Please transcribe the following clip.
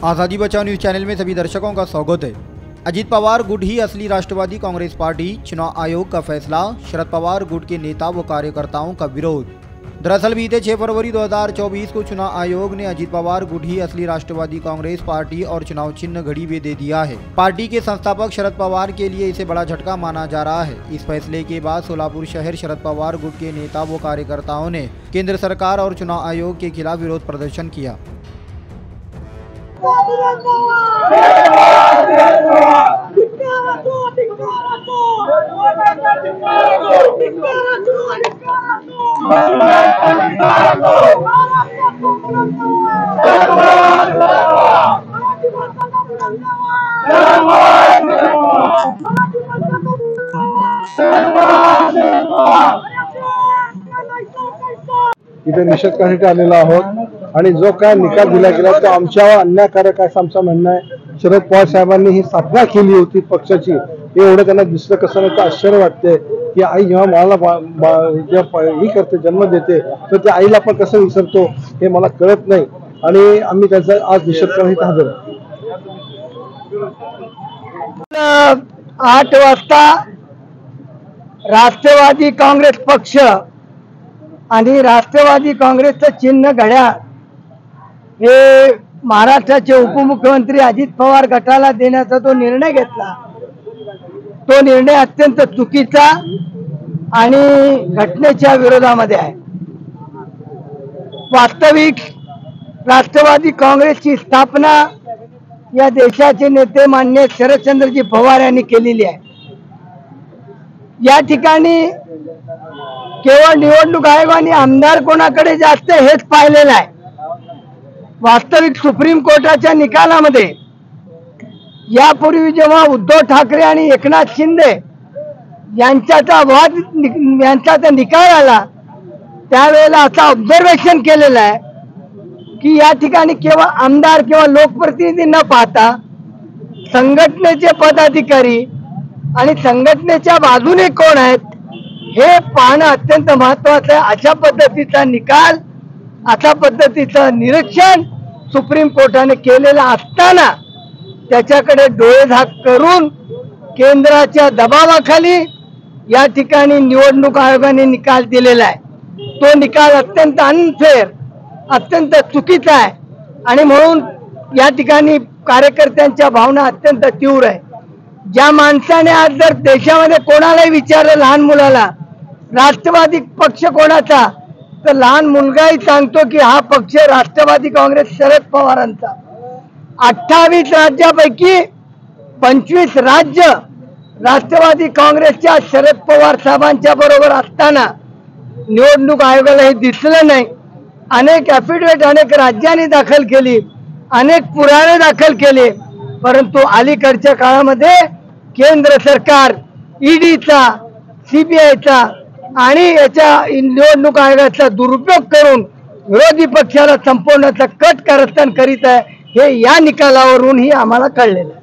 आज़ादी बचाओ news channel में सभी दर्शकों का स्वागत है। अजीत पवार गुट ही असली राष्ट्रवादी कांग्रेस पार्टी, चुनाव आयोग का फैसला, शरद पवार गुट के नेता व कार्यकर्ताओं का विरोध। दरअसल बीते 6 फरवरी 2024 को चुनाव आयोग ने अजीत पवार गुट ही असली राष्ट्रवादी कांग्रेस पार्टी और चुनाव चिन्ह घड़ी में दे दिया है। पार्टी के संस्थापक शरद पवार के लिए इसे बड़ा झटका माना जा रहा है। इस फैसले के बाद सोलापुर शहर शरद पवार गुट के नेता व कार्यकर्ताओं ने केंद्र सरकार और चुनाव आयोग के खिलाफ विरोध प्रदर्शन किया। इथे निषेध करण्यासाठी आलेलो आहोत आणि जो काय निकाल दिला गेला तो आमच्यावर अन्यायकारक आहे आमचं म्हणणं आहे। शरद पवार साहेबांनी ही स्थापना केली होती पक्षाची, हे एवढं त्यांना दिसलं कसं नाही तर आश्चर्य वाटते की आई जेव्हा मला ही करते जन्म देते तर त्या आईला पण कसं विसरतो हे मला कळत नाही आणि आम्ही त्याचा आज निषेध करण्यासाठी हजर आहोत। 8 वाजता राष्ट्रवादी काँग्रेस पक्ष आणि राष्ट्रवादी काँग्रेसचं चिन्ह घड्याळ हे महाराष्ट्राचे उपमुख्यमंत्री अजित पवार गटाला देण्याचा जो निर्णय घेतला तो निर्णय अत्यंत चुकीचा आणि घटनेच्या विरोधामध्ये आहे। वास्तविक राष्ट्रवादी काँग्रेसची स्थापना या देशाचे नेते माननीय शरदचंद्रजी पवार यांनी केलेली आहे। या ठिकाणी केवळ निवडणूक आयोगाने आमदार कोणाकडे जास्त हेच पाहिलेलं आहे। वास्तविक सुप्रीम कोर्टाच्या निकालामध्ये यापूर्वी जेव्हा उद्धव ठाकरे आणि एकनाथ शिंदे यांच्याचा निकाल आला त्यावेळेला असं ऑब्झर्वेशन केलेलं आहे की या ठिकाणी केवळ आमदार किंवा लोकप्रतिनिधी न पाहता संघटनेचे पदाधिकारी आणि संघटनेच्या बाजूने कोण आहेत हे पाहणं अत्यंत महत्त्वाचं आहे। अशा पद्धतीचा निकाल, अशा पद्धतीचं निरीक्षण सुप्रीम कोर्टाने केलेलं असताना त्याच्याकडे डोळेझाक करून केंद्राच्या दबावाखाली या ठिकाणी निवडणूक आयोगाने निकाल दिलेला आहे। तो निकाल अत्यंत अनफेअर, अत्यंत चुकीचा आहे आणि म्हणून या ठिकाणी कार्यकर्त्यांच्या भावना अत्यंत तीव्र आहे। ज्या माणसाने आज जर देशामध्ये कोणालाही विचारलं लहान मुलाला राष्ट्रवादी पक्ष कोणाचा तर लहान मुलगाही सांगतो की हा पक्ष राष्ट्रवादी काँग्रेस शरद पवारांचा। 28 राज्यापैकी 25 राज्य राष्ट्रवादी काँग्रेसच्या शरद पवार साहेबांच्या बरोबर असताना निवडणूक आयोगाला हे दिसलं नाही। अनेक ॲफिडेव्हिट अनेक राज्यांनी दाखल केली, अनेक पुरावे दाखल केले, परंतु अलीकडच्या काळामध्ये केंद्र सरकार ईडीचा, सीबीआयचा आणि याच्या निवडणूक आयोगाचा दुरुपयोग करून विरोधी पक्षाला संपवण्याचा कट कारस्थान करीत आहे हे या निकालावरूनही आम्हाला कळलेलं आहे।